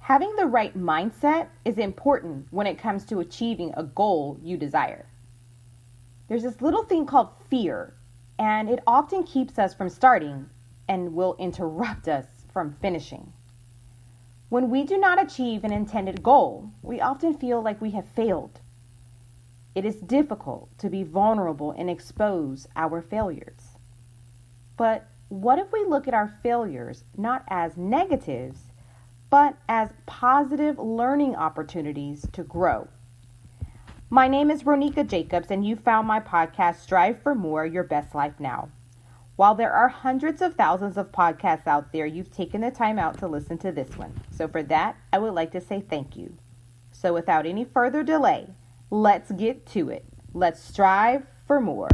Having the right mindset is important when it comes to achieving a goal you desire. There's this little thing called fear, and it often keeps us from starting and will interrupt us from finishing. When we do not achieve an intended goal, we often feel like we have failed. It is difficult to be vulnerable and expose our failures. But what if we look at our failures not as negatives, but as positive learning opportunities to grow? My name is Ronika Jacobs, and you found my podcast, Strive for More, Your Best Life Now. While there are hundreds of thousands of podcasts out there, you've taken the time out to listen to this one. So for that, I would like to say thank you. So without any further delay, let's get to it. Let's strive for more.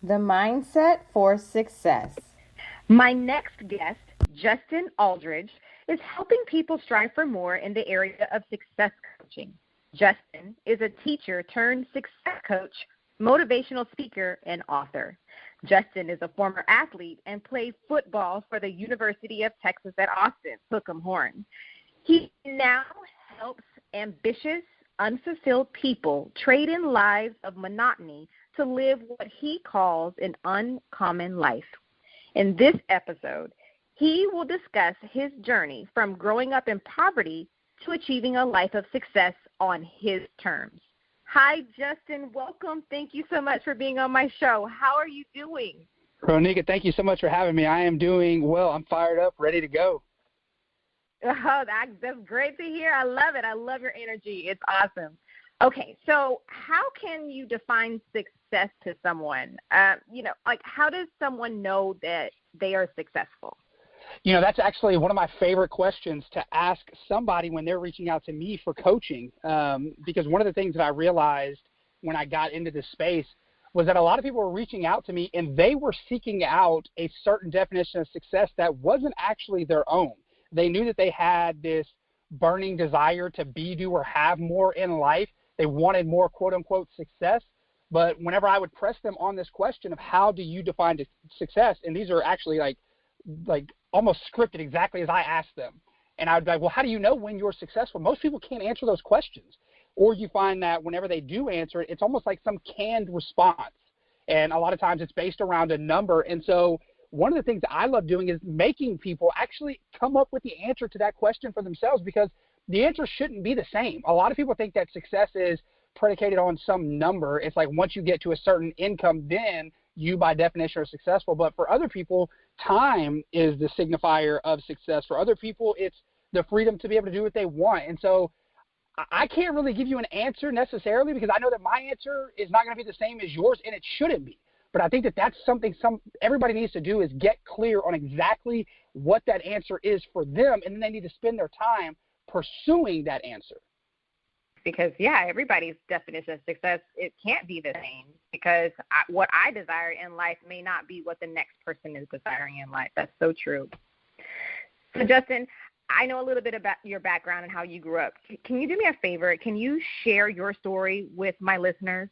The mindset for success. My next guest, Justin Aldridge, is helping people strive for more in the area of success coaching. Justin is a teacher turned success coach, motivational speaker, and author. Justin is a former athlete and played football for the University of Texas at Austin, Hook 'em Horn. He now helps ambitious, unfulfilled people trade in lives of monotony to live what he calls an uncommon life. In this episode, he will discuss his journey from growing up in poverty to achieving a life of success on his terms. Hi, Justin. Welcome. Thank you so much for being on my show. How are you doing? Ronika, thank you so much for having me. I am doing well. I'm fired up, ready to go. Oh, that's great to hear. I love it. I love your energy. It's awesome. Okay, so how can you define success to someone? How does someone know that they are successful? You know, that's actually one of my favorite questions to ask somebody when they're reaching out to me for coaching, because one of the things that I realized when I got into this space was that a lot of people were reaching out to me and they were seeking out a certain definition of success that wasn't actually their own. They knew that they had this burning desire to be, do, or have more in life. They wanted more quote-unquote success, but whenever I would press them on this question of how do you define success, and these are actually like almost scripted exactly as I asked them, and I would be like, well, how do you know when you're successful? Most people can't answer those questions, or you find that whenever they do answer it, it's almost like some canned response, and a lot of times it's based around a number. And so one of the things that I love doing is making people actually come up with the answer to that question for themselves, because the answer shouldn't be the same. A lot of people think that success is predicated on some number. It's like once you get to a certain income, then you by definition are successful. But for other people, time is the signifier of success. For other people, it's the freedom to be able to do what they want. And so I can't really give you an answer necessarily, because I know that my answer is not going to be the same as yours, and it shouldn't be. But I think that that's something everybody needs to do, is get clear on exactly what that answer is for them, and then they need to spend their time pursuing that answer. Because, everybody's definition of success, it can't be the same, because what I desire in life may not be what the next person is desiring in life. That's so true. So, Justin, I know a little bit about your background and how you grew up. Can you do me a favor? Can you share your story with my listeners?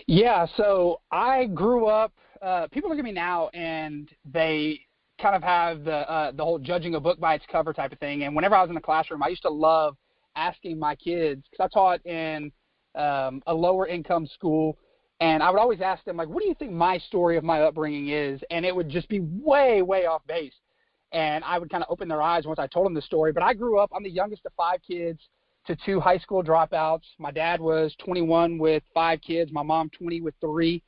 Yeah, so I grew up, people look at me now and they kind of have the whole judging a book by its cover type of thing. And whenever I was in the classroom, I used to love asking my kids, because I taught in a lower income school, and I would always ask them, like, what do you think my story of my upbringing is? And it would just be way, way off base. And I would kind of open their eyes once I told them the story. But I grew up, I'm the youngest of 5 kids to 2 high school dropouts. My dad was 21 with 5 kids, my mom 20 with 3.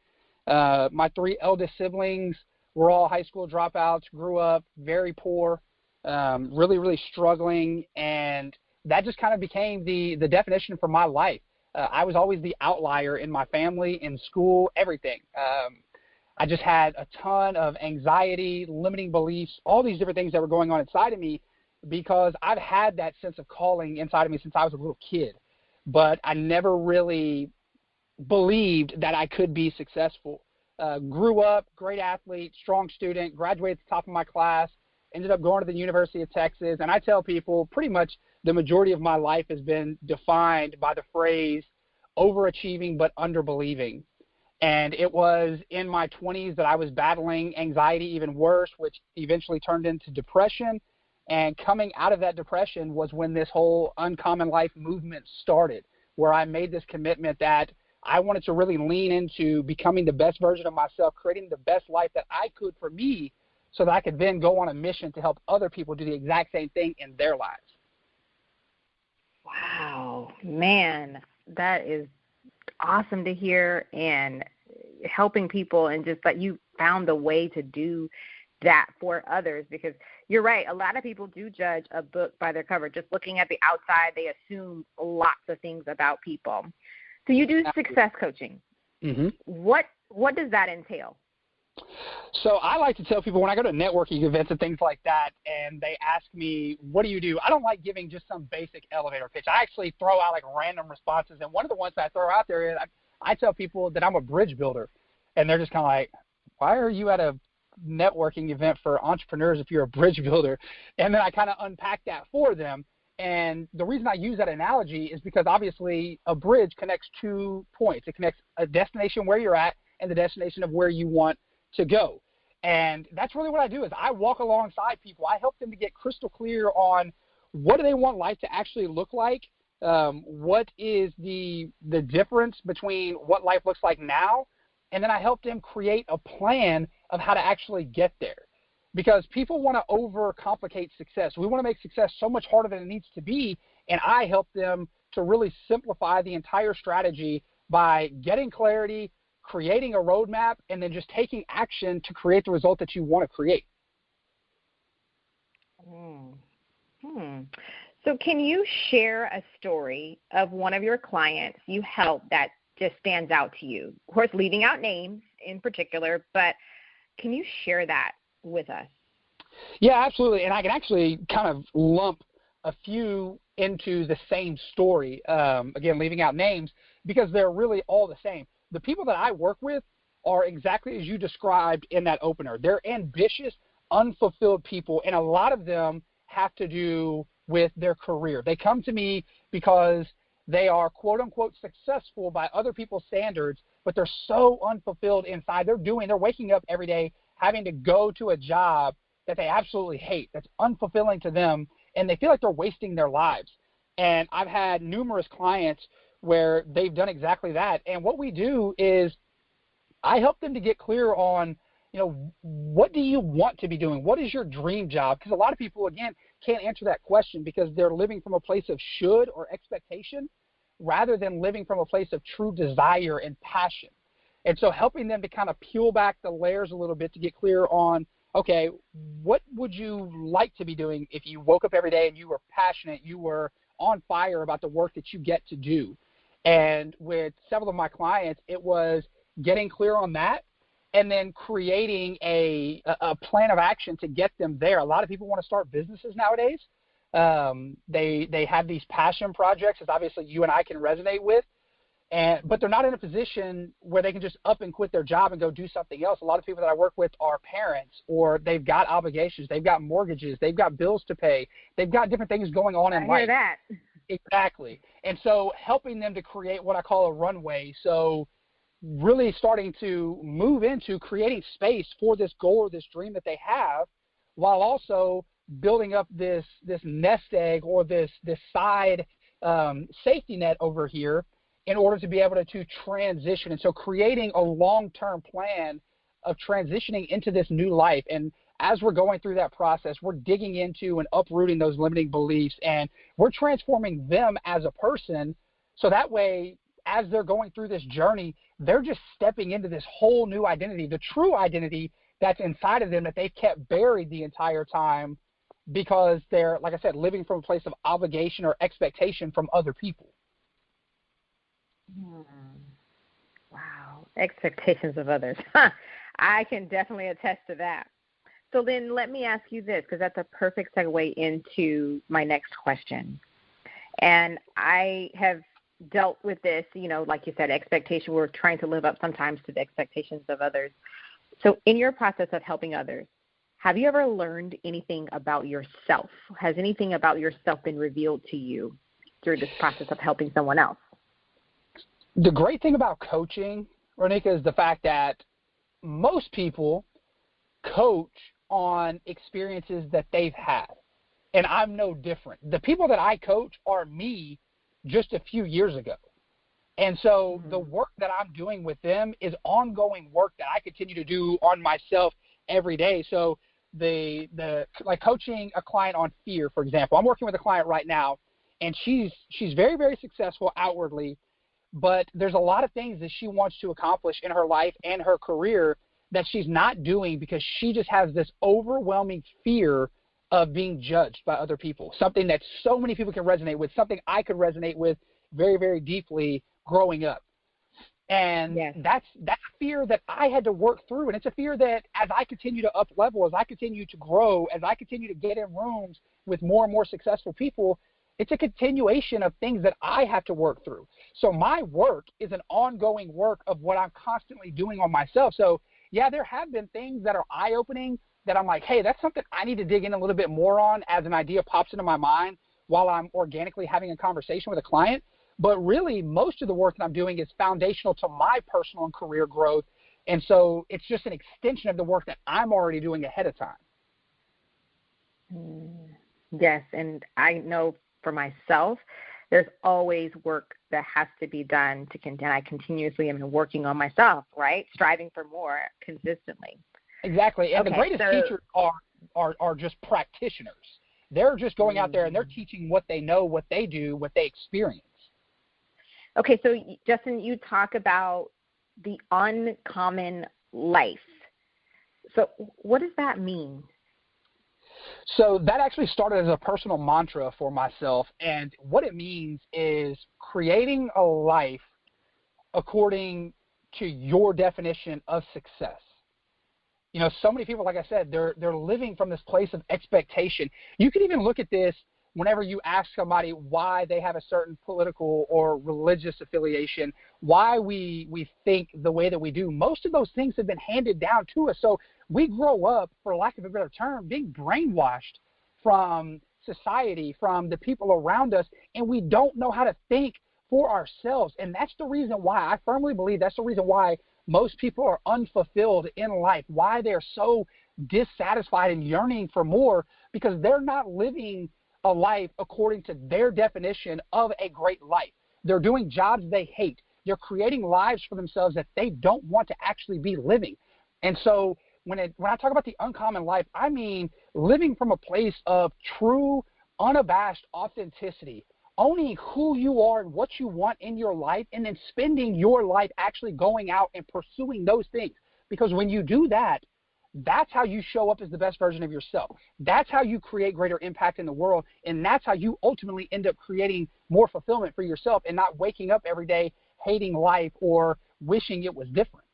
My three eldest siblings were all high school dropouts, grew up very poor, really, really struggling, and that just kind of became the definition for my life. I was always the outlier in my family, in school, everything. I just had a ton of anxiety, limiting beliefs, all these different things that were going on inside of me because I've had that sense of calling inside of me since I was a little kid. But I never really believed that I could be successful. Grew up, great athlete, strong student, graduated at the top of my class, ended up going to the University of Texas. And I tell people pretty much the majority of my life has been defined by the phrase overachieving but underbelieving. And it was in my 20s that I was battling anxiety even worse, which eventually turned into depression. And coming out of that depression was when this whole Uncommon Life movement started, where I made this commitment that I wanted to really lean into becoming the best version of myself, creating the best life that I could for me so that I could then go on a mission to help other people do the exact same thing in their lives. Wow, man, that is awesome to hear, and helping people, and just that you found a way to do that for others, because you're right, a lot of people do judge a book by their cover. Just looking at the outside, they assume lots of things about people. So you do success coaching. Mm-hmm. What does that entail? So I like to tell people when I go to networking events and things like that, and they ask me, what do you do? I don't like giving just some basic elevator pitch. I actually throw out like random responses. And one of the ones that I throw out there is I tell people that I'm a bridge builder. And they're just kind of like, why are you at a networking event for entrepreneurs if you're a bridge builder? And then I kind of unpack that for them. And the reason I use that analogy is because obviously a bridge connects 2 points. It connects a destination where you're at and the destination of where you want to go. And that's really what I do is I walk alongside people. I help them to get crystal clear on what do they want life to actually look like, what is the difference between what life looks like now, and then I help them create a plan of how to actually get there. Because people want to overcomplicate success. We want to make success so much harder than it needs to be, and I help them to really simplify the entire strategy by getting clarity, creating a roadmap, and then just taking action to create the result that you want to create. So can you share a story of one of your clients you helped that just stands out to you? Of course, leaving out names in particular, but can you share that with us? Yeah, absolutely. And I can actually kind of lump a few into the same story, again, leaving out names, because they're really all the same. The people that I work with are exactly as you described in that opener. They're ambitious, unfulfilled people, and a lot of them have to do with their career. They come to me because they are quote-unquote successful by other people's standards, but they're so unfulfilled inside. They're waking up every day having to go to a job that they absolutely hate, that's unfulfilling to them, and they feel like they're wasting their lives. And I've had numerous clients where they've done exactly that. And what we do is I help them to get clear on, what do you want to be doing? What is your dream job? Because a lot of people, again, can't answer that question because they're living from a place of should or expectation rather than living from a place of true desire and passion. And so helping them to kind of peel back the layers a little bit to get clear on, okay, what would you like to be doing if you woke up every day and you were passionate, you were on fire about the work that you get to do? And with several of my clients, it was getting clear on that and then creating a plan of action to get them there. A lot of people want to start businesses nowadays. They have these passion projects, as obviously you and I can resonate with, but they're not in a position where they can just up and quit their job and go do something else. A lot of people that I work with are parents, or they've got obligations, they've got mortgages, they've got bills to pay, they've got different things going on in life. I hear that. Exactly. And so helping them to create what I call a runway. So really starting to move into creating space for this goal or this dream that they have, while also building up this nest egg or this side safety net over here in order to be able to transition. And so creating a long-term plan of transitioning into this new life. And as we're going through that process, we're digging into and uprooting those limiting beliefs, and we're transforming them as a person. So that way, as they're going through this journey, they're just stepping into this whole new identity, the true identity that's inside of them that they've kept buried the entire time because they're, like I said, living from a place of obligation or expectation from other people. Wow. Expectations of others. I can definitely attest to that. So then let me ask you this, because that's a perfect segue into my next question. And I have dealt with this, like you said, expectation. We're trying to live up sometimes to the expectations of others. So in your process of helping others, have you ever learned anything about yourself? Has anything about yourself been revealed to you through this process of helping someone else? The great thing about coaching, Ronika, is the fact that most people coach on experiences that they've had. And I'm no different. The people that I coach are me just a few years ago. And so the work that I'm doing with them is ongoing work that I continue to do on myself every day. So like coaching a client on fear, for example, I'm working with a client right now, and she's very, very successful outwardly, but there's a lot of things that she wants to accomplish in her life and her career that she's not doing because she just has this overwhelming fear of being judged by other people, something that so many people can resonate with, something I could resonate with very, very deeply growing up. And that's fear that I had to work through. And it's a fear that as I continue to up level, as I continue to grow, as I continue to get in rooms with more and more successful people, it's a continuation of things that I have to work through. So my work is an ongoing work of what I'm constantly doing on myself. So yeah, there have been things that are eye-opening that I'm like, hey, that's something I need to dig in a little bit more on as an idea pops into my mind while I'm organically having a conversation with a client. But really, most of the work that I'm doing is foundational to my personal and career growth. And so it's just an extension of the work that I'm already doing ahead of time. Yes, and I know for myself, there's always work that has to be done and I continuously am working on myself, right? Striving for more consistently. Exactly. And the greatest teachers are just practitioners. They're just going out there and they're teaching what they know, what they do, what they experience. Okay, so Justin, you talk about the uncommon life. So what does that mean? So that actually started as a personal mantra for myself. And what it means is creating a life according to your definition of success. So many people, like I said, they're living from this place of expectation. You can even look at this whenever you ask somebody why they have a certain political or religious affiliation, why we think the way that we do. Most of those things have been handed down to us. So we grow up, for lack of a better term, being brainwashed from society, from the people around us, and we don't know how to think for ourselves. And that's the reason why, I firmly believe that's the reason why most people are unfulfilled in life, why they're so dissatisfied and yearning for more, because they're not living a life according to their definition of a great life. They're doing jobs they hate. They're creating lives for themselves that they don't want to actually be living. And so when I talk about the uncommon life, I mean living from a place of true, unabashed authenticity, owning who you are and what you want in your life, and then spending your life actually going out and pursuing those things. Because when you do that, that's how you show up as the best version of yourself. That's how you create greater impact in the world, and that's how you ultimately end up creating more fulfillment for yourself and not waking up every day hating life or wishing it was different.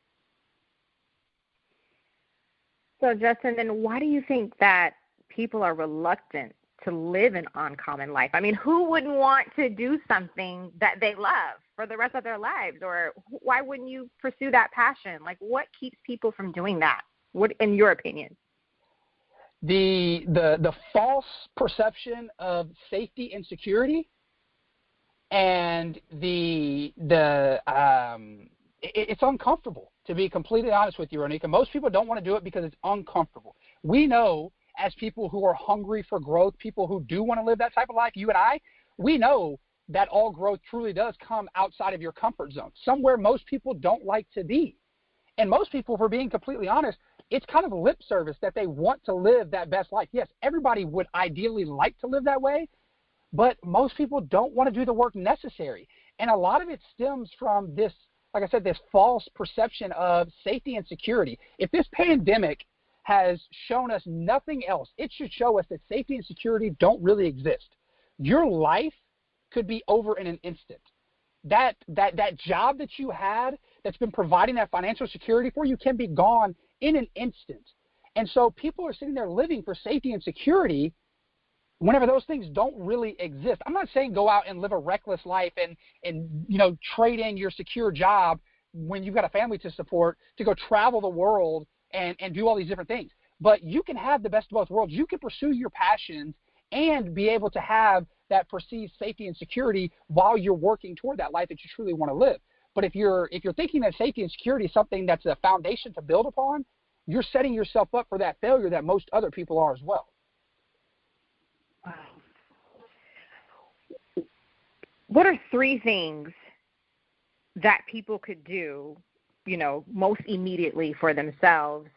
So, Justin, then why do you think that people are reluctant to live an uncommon life? I mean, who wouldn't want to do something that they love for the rest of their lives? Or why wouldn't you pursue that passion? Like, what keeps people from doing that? What, in your opinion? The false perception of safety and security, and it's uncomfortable, to be completely honest with you, Ronika. Most people don't want to do it because it's uncomfortable. We know, as people who are hungry for growth, people who do want to live that type of life, you and I, we know that all growth truly does come outside of your comfort zone, somewhere most people don't like to be. And most people, for being completely honest, it's kind of lip service that they want to live that best life. Yes, everybody would ideally like to live that way, but most people don't want to do the work necessary. And a lot of it stems from this, like I said, this false perception of safety and security. If this pandemic has shown us nothing else, it should show us that safety and security don't really exist. Your life could be over in an instant. That job that you had that's been providing that financial security for you can be gone in an instant. And so people are sitting there living for safety and security whenever those things don't really exist. I'm not saying go out and live a reckless life and trade in your secure job when you've got a family to support to go travel the world and do all these different things. But you can have the best of both worlds. You can pursue your passions and be able to have that perceived safety and security while you're working toward that life that you truly want to live. But if you're thinking that safety and security is something that's a foundation to build upon, you're setting yourself up for that failure that most other people are as well. Wow. What are 3 things that people could do, most immediately for themselves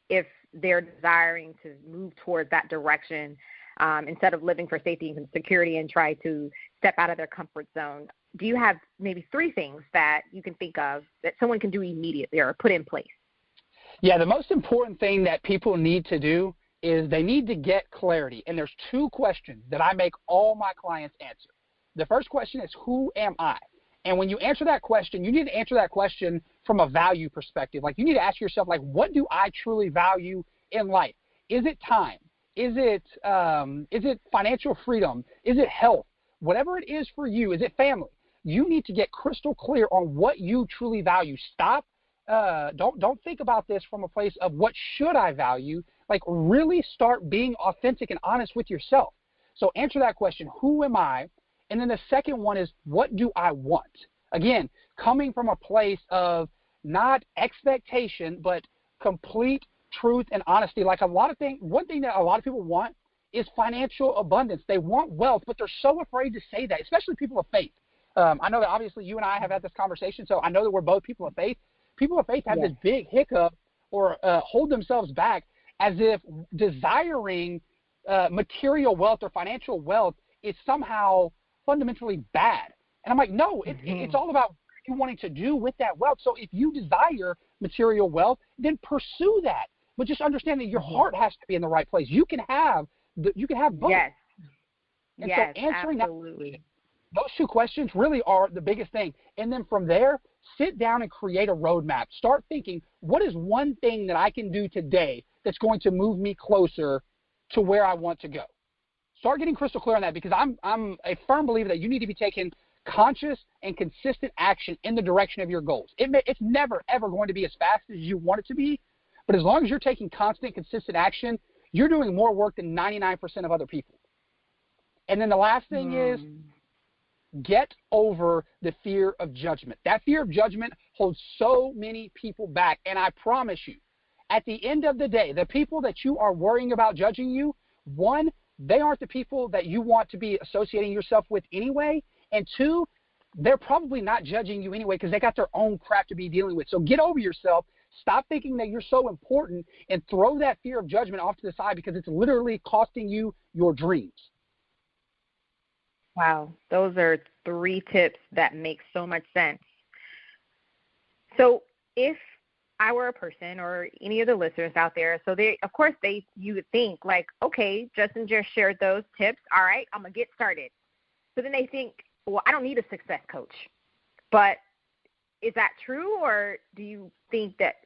if they're desiring to move towards that direction instead of living for safety and security and try to step out of their comfort zone? Do you have maybe 3 things that you can think of that someone can do immediately or put in place? Yeah, the most important thing that people need to do is they need to get clarity. And there's 2 questions that I make all my clients answer. The first question is, who am I? And when you answer that question, you need to answer that question from a value perspective. Like, you need to ask yourself, like, what do I truly value in life? Is it time? Is it financial freedom? Is it health? Whatever it is for you, is it family? You need to get crystal clear on what you truly value. Stop. Don't think about this from a place of what should I value. Like, really start being authentic and honest with yourself. So answer that question, who am I? And then the second one is, what do I want? Again, coming from a place of not expectation, but complete truth and honesty. Like one thing that a lot of people want is financial abundance. They want wealth, but they're so afraid to say that, especially people of faith. I know that obviously you and I have had this conversation, so I know that we're both people of faith. People of faith have this big hiccup or hold themselves back as if desiring material wealth or financial wealth is somehow fundamentally bad. And I'm like, no, it's all about what you're wanting to do with that wealth. So if you desire material wealth, then pursue that. But just understand that your heart has to be in the right place. You can have both. Yes. And yes, so answering absolutely. Those 2 questions really are the biggest thing. And then from there, sit down and create a roadmap. Start thinking, what is one thing that I can do today that's going to move me closer to where I want to go? Start getting crystal clear on that, because I'm a firm believer that you need to be taking conscious and consistent action in the direction of your goals. It's never, ever going to be as fast as you want it to be, but as long as you're taking constant, consistent action, you're doing more work than 99% of other people. And then the last thing is, get over the fear of judgment. That fear of judgment holds so many people back. And I promise you, at the end of the day, the people that you are worrying about judging you, 1, they aren't the people that you want to be associating yourself with anyway. And 2, they're probably not judging you anyway because they got their own crap to be dealing with. So get over yourself. Stop thinking that you're so important and throw that fear of judgment off to the side, because it's literally costing you your dreams. Wow, those are 3 tips that make so much sense. So if I were a person or any of the listeners out there, so you would think like, okay, Justin just shared those tips. All right, I'm going to get started. So then they think, well, I don't need a success coach. But is that true, or do you think that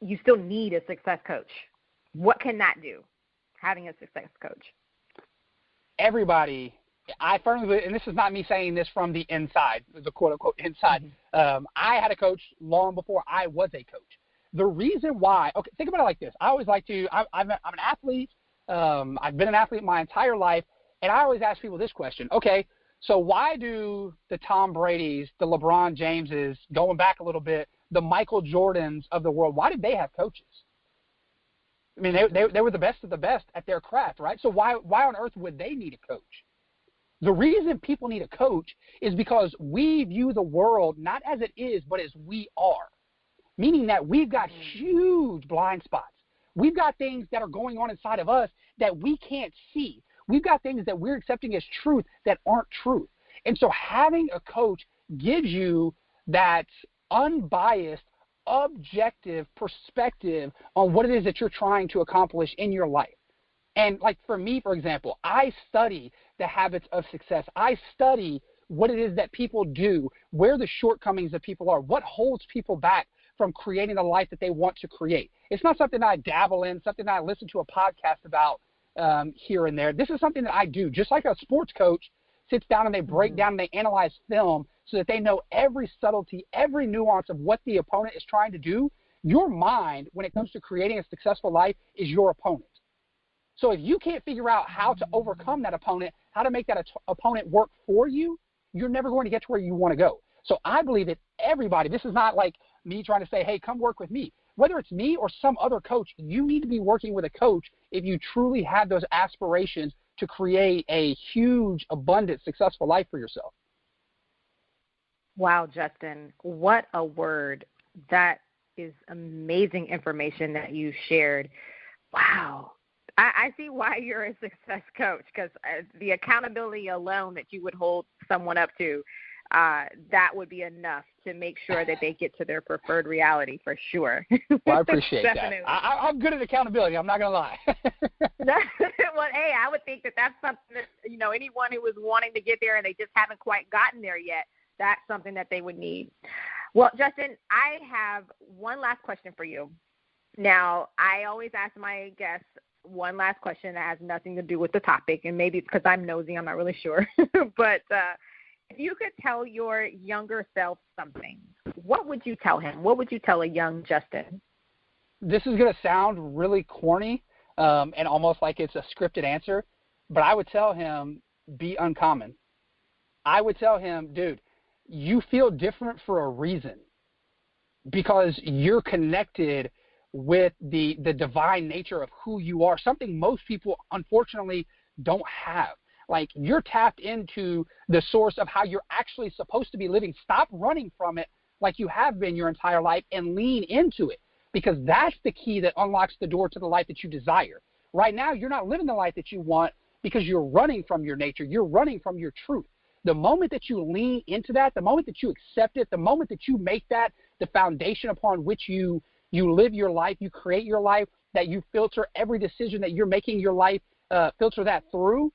you still need a success coach? What can that do, having a success coach? Everybody, I firmly believe, and this is not me saying this from the inside, the quote-unquote inside. I had a coach long before I was a coach. The reason why, okay, think about it like this. I always like to, I'm an athlete. I've been an athlete my entire life, and I always ask people this question. Okay, so why do the Tom Bradys, the LeBron Jameses, going back a little bit, the Michael Jordans of the world, why did they have coaches? I mean, they were the best of the best at their craft, right? So why on earth would they need a coach? The reason people need a coach is because we view the world not as it is, but as we are, meaning that we've got huge blind spots. We've got things that are going on inside of us that we can't see. We've got things that we're accepting as truth that aren't truth. And so having a coach gives you that unbiased, objective perspective on what it is that you're trying to accomplish in your life. And like for me, for example, I study the habits of success. I study what it is that people do, where the shortcomings of people are, what holds people back from creating the life that they want to create. It's not something that I dabble in, something that I listen to a podcast about here and there. This is something that I do. Just like a sports coach sits down and they break down and they analyze film so that they know every subtlety, every nuance of what the opponent is trying to do. Your mind, when it comes to creating a successful life, is your opponent. So if you can't figure out how to overcome that opponent, how to make that opponent work for you, you're never going to get to where you want to go. So I believe that everybody, this is not like me trying to say, hey, come work with me. Whether it's me or some other coach, you need to be working with a coach if you truly have those aspirations to create a huge, abundant, successful life for yourself. Wow, Justin, what a word. That is amazing information that you shared. Wow. I see why you're a success coach, because the accountability alone that you would hold someone up to, that would be enough to make sure that they get to their preferred reality for sure. Well, I appreciate that. I'm good at accountability. I'm not going to lie. Well, hey, I would think that that's something that, you know, anyone who was wanting to get there and they just haven't quite gotten there yet, that's something that they would need. Well, Justin, I have one last question for you. Now, I always ask my guests one last question that has nothing to do with the topic, and maybe it's because I'm nosy, I'm not really sure. But if you could tell your younger self something, what would you tell him? What would you tell a young Justin? This is going to sound really corny and almost like it's a scripted answer, but I would tell him, be uncommon. I would tell him, dude, you feel different for a reason, because you're connected with the divine nature of who you are, something most people unfortunately don't have. Like, you're tapped into the source of how you're actually supposed to be living. Stop running from it like you have been your entire life and lean into it, because that's the key that unlocks the door to the life that you desire. Right now, you're not living the life that you want because you're running from your nature. You're running from your truth. The moment that you lean into that, the moment that you accept it, the moment that you make that the foundation upon which you live your life, you create your life, that you filter every decision that you're making your life, filter that through,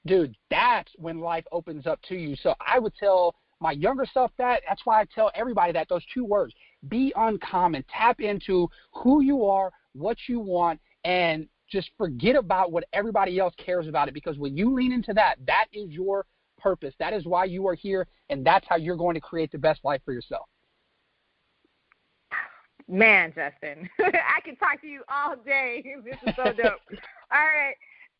dude, that's when life opens up to you. So I would tell my younger self that. That's why I tell everybody that, those two words, be uncommon, tap into who you are, what you want, and just forget about what everybody else cares about it, because when you lean into that, that is your purpose. That is why you are here, and that's how you're going to create the best life for yourself. Man, Justin, I can talk to you all day. This is so dope. All right.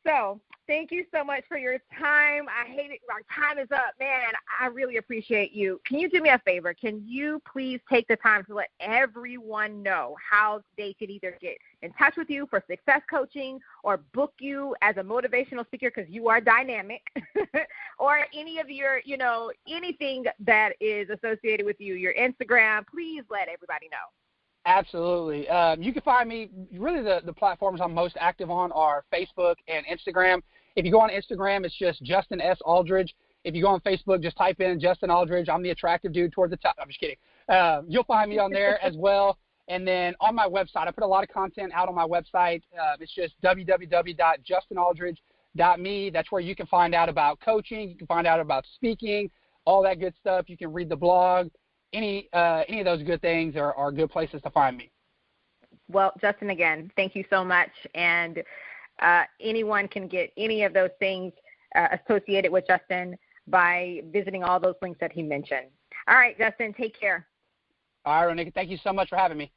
So thank you so much for your time. I hate it. Our time is up. Man, I really appreciate you. Can you do me a favor? Can you please take the time to let everyone know how they could either get in touch with you for success coaching or book you as a motivational speaker, because you are dynamic, or any of your, anything that is associated with you, your Instagram? Please let everybody know. Absolutely. You can find me, really the platforms I'm most active on are Facebook and Instagram. If you go on Instagram, it's just Justin S. Aldridge. If you go on Facebook, just type in Justin Aldridge. I'm the attractive dude toward the top. I'm just kidding. You'll find me on there as well. And then on my website, I put a lot of content out on my website. It's just www.justinaldridge.me. That's where you can find out about coaching. You can find out about speaking, all that good stuff. You can read the blog. Any of those good things are good places to find me. Well, Justin, again, thank you so much. And anyone can get any of those things associated with Justin by visiting all those links that he mentioned. All right, Justin, take care. All right, Ronika, thank you so much for having me.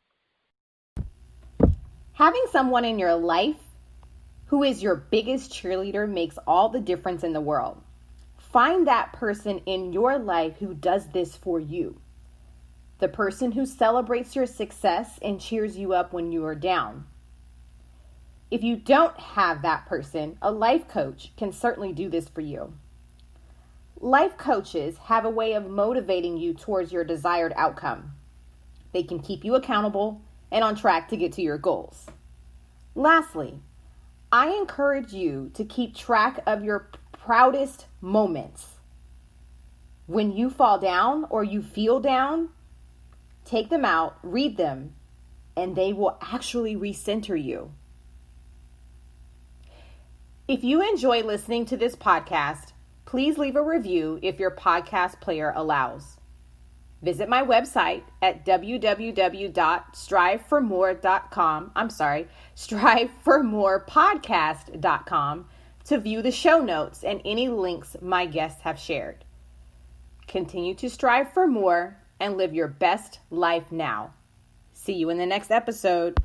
Having someone in your life who is your biggest cheerleader makes all the difference in the world. Find that person in your life who does this for you. The person who celebrates your success and cheers you up when you are down. If you don't have that person, a life coach can certainly do this for you. Life coaches have a way of motivating you towards your desired outcome. They can keep you accountable and on track to get to your goals. Lastly, I encourage you to keep track of your proudest moments. When you fall down or you feel down, take them out, read them, and they will actually recenter you. If you enjoy listening to this podcast, please leave a review if your podcast player allows. Visit my website at striveformorepodcast.com to view the show notes and any links my guests have shared. Continue to strive for more and live your best life now. See you in the next episode.